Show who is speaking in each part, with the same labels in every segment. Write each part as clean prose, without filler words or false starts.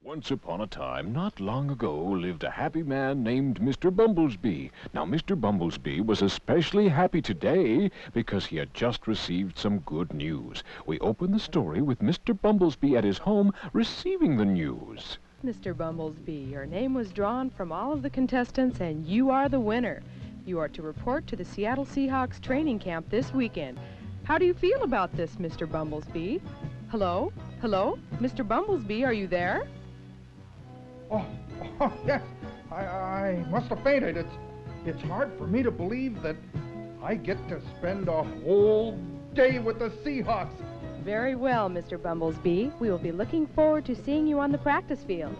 Speaker 1: Once upon a time, not long ago, lived a happy man named Mr. Bumblesbee. Now, Mr. Bumblesbee was especially happy today because he had just received some good news. We open the story with Mr. Bumblesbee at his home receiving the news.
Speaker 2: Mr. Bumblesbee, your name was drawn from all of the contestants, and you are the winner. You are to report to the Seattle Seahawks training camp this weekend. How do you feel about this, Mr. Bumblesbee? Hello? Hello? Mr. Bumblesbee, are you there?
Speaker 3: Oh, yes. I must have fainted. It's hard for me to believe that I get to spend a whole day with the Seahawks.
Speaker 2: Very well, Mr. Bumblesbee. We will be looking forward to seeing you on the practice field.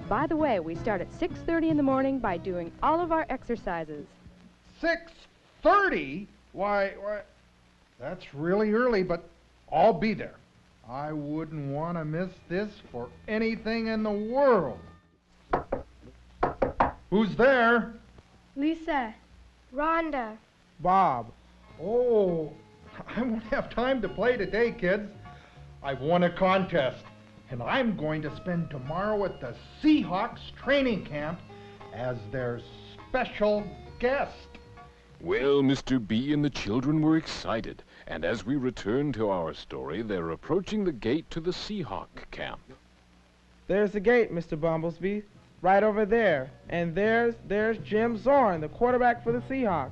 Speaker 2: By the way, we start at 6:30 in the morning by doing all of our exercises.
Speaker 3: 6:30? Why, that's really early, but I'll be there. I wouldn't want to miss this for anything in the world. Who's there?
Speaker 4: Lisa. Rhonda.
Speaker 3: Bob. Oh, I won't have time to play today, kids. I've won a contest, and I'm going to spend tomorrow at the Seahawks training camp as their special guest.
Speaker 1: Well, Mr. B and the children were excited, and as we return to our story, they're approaching the gate to the Seahawk camp.
Speaker 5: There's the gate, Mr. Bumblesbee. Right over there. And there's Jim Zorn, the quarterback for the Seahawks.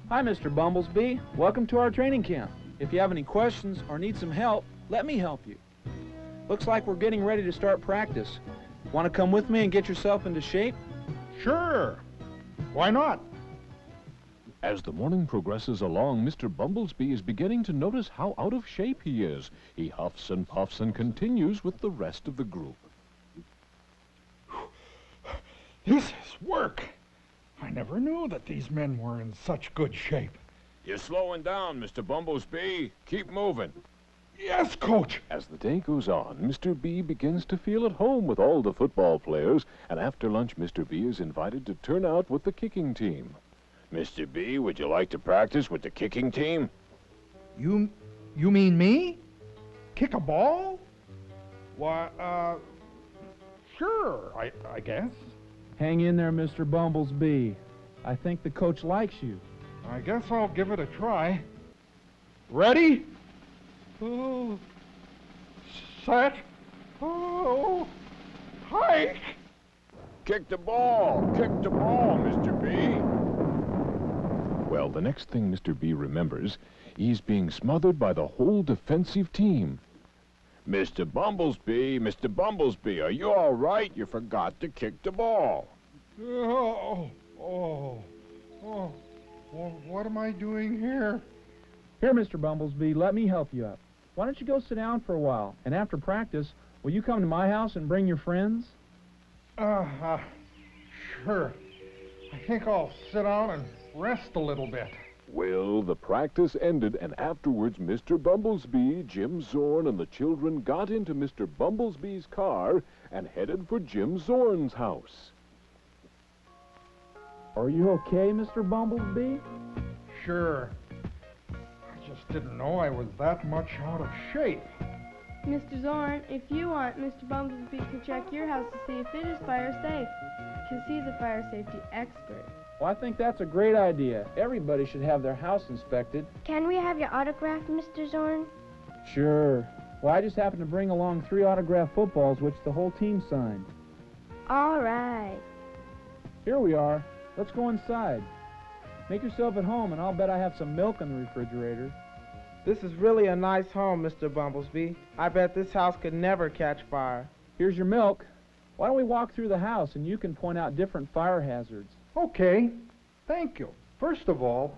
Speaker 6: Hi, Mr. Bumblesbee. Welcome to our training camp. If you have any questions or need some help, let me help you. Looks like we're getting ready to start practice. Want to come with me and get yourself into shape?
Speaker 3: Sure. Why not?
Speaker 1: As the morning progresses along, Mr. Bumblesbee is beginning to notice how out of shape he is. He huffs and puffs and continues with the rest of the group.
Speaker 3: This is work. I never knew that these men were in such good shape.
Speaker 1: You're slowing down, Mr. Bumblesbee. Keep moving.
Speaker 3: Yes, Coach.
Speaker 1: As the day goes on, Mr. B begins to feel at home with all the football players, and after lunch, Mr. B is invited to turn out with the kicking team. Mr. B, would you like to practice with the kicking team?
Speaker 3: You mean me? Kick a ball? Why, sure, I guess.
Speaker 6: Hang in there, Mr. Bumblesbee. I think the coach likes you.
Speaker 3: I guess I'll give it a try. Ready? Oh, set. Oh, hike.
Speaker 1: Kick the ball, Mr. B. Well, the next thing Mr. B remembers, he's being smothered by the whole defensive team. Mr. Bumblesbee, are you all right? You forgot to kick the ball.
Speaker 3: Well, what am I doing here?
Speaker 6: Here, Mr. Bumblesbee, let me help you up. Why don't you go sit down for a while, and after practice, will you come to my house and bring your friends?
Speaker 3: Sure. I think I'll sit down and rest a little bit.
Speaker 1: Well, the practice ended, and afterwards Mr. Bumblesbee, Jim Zorn, and the children got into Mr. Bumblesbee's car and headed for Jim Zorn's house.
Speaker 6: Are you okay, Mr. Bumblesbee?
Speaker 3: Sure. I just didn't know I was that much out of shape.
Speaker 4: Mr. Zorn, if you want, Mr. Bumblesbee can check your house to see if it is fire safe, because he's a fire safety expert.
Speaker 6: Well, I think that's a great idea. Everybody should have their house inspected.
Speaker 4: Can we have your autograph, Mr. Zorn?
Speaker 6: Sure. Well, I just happened to bring along 3 autographed footballs, which the whole team signed.
Speaker 4: All right.
Speaker 6: Here we are. Let's go inside. Make yourself at home, and I'll bet I have some milk in the refrigerator.
Speaker 5: This is really a nice home, Mr. Bumblesbee. I bet this house could never catch fire.
Speaker 6: Here's your milk. Why don't we walk through the house, and you can point out different fire hazards.
Speaker 3: Okay, thank you. First of all,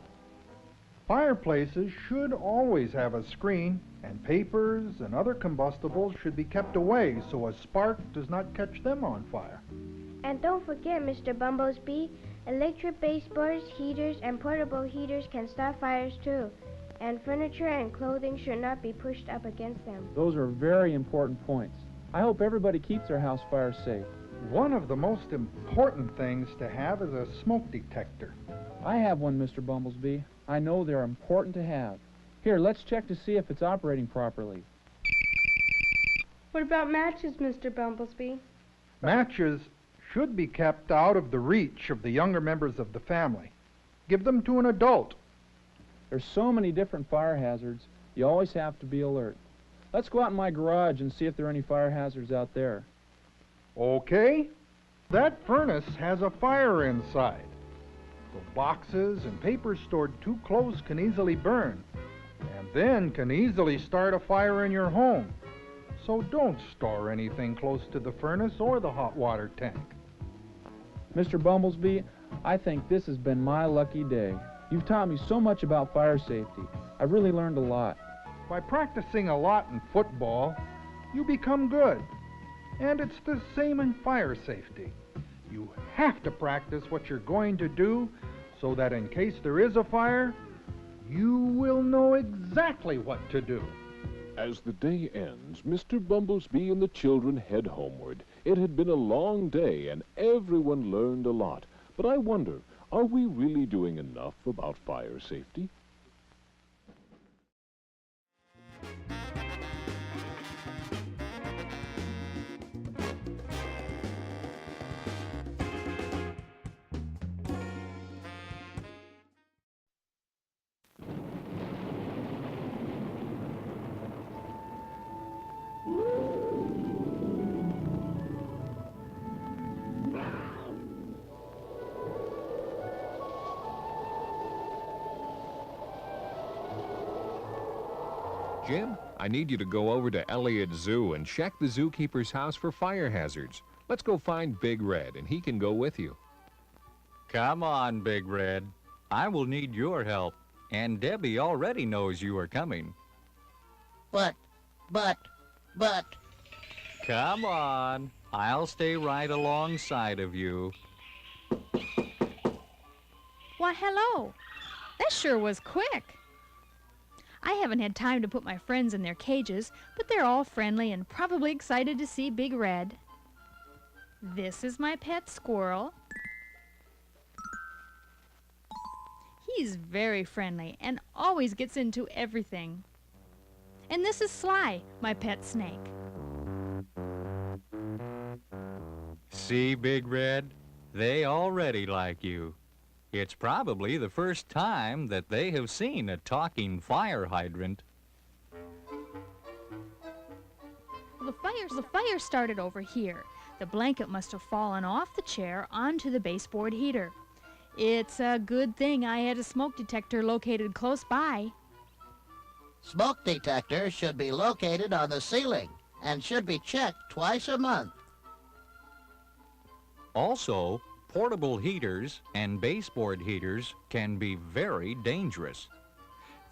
Speaker 3: fireplaces should always have a screen, and papers and other combustibles should be kept away so a spark does not catch them on fire.
Speaker 4: And don't forget, Mr. Bumblesbee,
Speaker 7: Electric baseboards, heaters, and portable heaters can start fires too. And furniture and clothing should not be pushed up against them.
Speaker 6: Those are very important points. I hope everybody keeps their house fire safe.
Speaker 3: One of the most important things to have is a smoke detector.
Speaker 6: I have one, Mr. Bumblesbee. I know they're important to have. Here, let's check to see if it's operating properly.
Speaker 4: What about matches, Mr. Bumblesbee?
Speaker 3: Matches should be kept out of the reach of the younger members of the family. Give them to an adult.
Speaker 6: There's so many different fire hazards, you always have to be alert. Let's go out in my garage and see if there are any fire hazards out there.
Speaker 3: Okay. That furnace has a fire inside. So boxes and paper stored too close can easily burn, and then can easily start a fire in your home. So don't store anything close to the furnace or the hot water tank.
Speaker 6: Mr. Bumblesbee, I think this has been my lucky day. You've taught me so much about fire safety. I've really learned a lot.
Speaker 3: By practicing a lot in football, you become good. And it's the same in fire safety. You have to practice what you're going to do so that in case there is a fire, you will know exactly what to do.
Speaker 1: As the day ends, Mr. Bumblesbee and the children head homeward. It had been a long day, and everyone learned a lot. But I wonder, are we really doing enough about fire safety?
Speaker 8: Jim, I need you to go over to Elliott Zoo and check the zookeeper's house for fire hazards. Let's go find Big Red, and he can go with you.
Speaker 9: Come on, Big Red. I will need your help, and Debbie already knows you are coming.
Speaker 10: But...
Speaker 9: Come on. I'll stay right alongside of you.
Speaker 11: Why, hello. That sure was quick. I haven't had time to put my friends in their cages, but they're all friendly and probably excited to see Big Red. This is my pet squirrel. He's very friendly and always gets into everything. And this is Sly, my pet snake.
Speaker 9: See, Big Red? They already like you. It's probably the first time that they have seen a talking fire hydrant.
Speaker 11: The fire started over here. The blanket must have fallen off the chair onto the baseboard heater. It's a good thing I had a smoke detector located close by.
Speaker 10: Smoke detectors should be located on the ceiling and should be checked twice a month.
Speaker 9: Also, portable heaters and baseboard heaters can be very dangerous.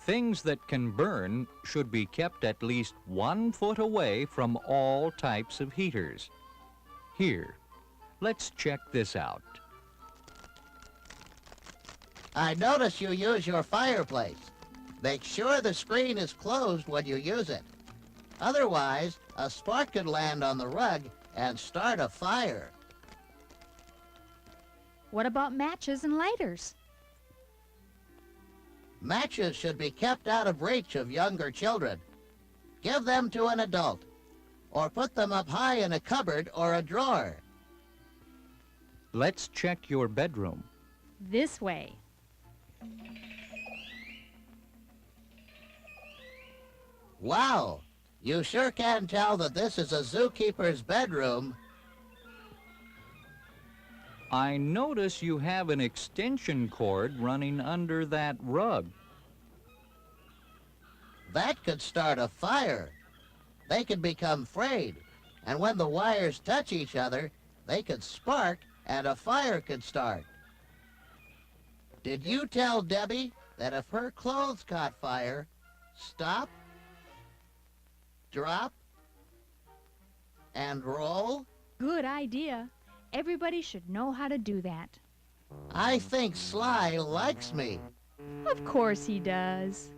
Speaker 9: Things that can burn should be kept at least 1 foot away from all types of heaters. Here, let's check this out.
Speaker 10: I notice you use your fireplace. Make sure the screen is closed when you use it. Otherwise, a spark could land on the rug and start a fire.
Speaker 11: What about matches and lighters?
Speaker 10: Matches should be kept out of reach of younger children. Give them to an adult, or put them up high in a cupboard or a drawer.
Speaker 9: Let's check your bedroom.
Speaker 11: This way.
Speaker 10: Wow, you sure can tell that this is a zookeeper's bedroom.
Speaker 9: I notice you have an extension cord running under that rug.
Speaker 10: That could start a fire. They could become frayed, and when the wires touch each other, they could spark and a fire could start. Did you tell Debbie that if her clothes caught fire, stop, drop, and roll?
Speaker 11: Good idea. Everybody should know how to do that.
Speaker 10: I think Sly likes me.
Speaker 11: Of course he does.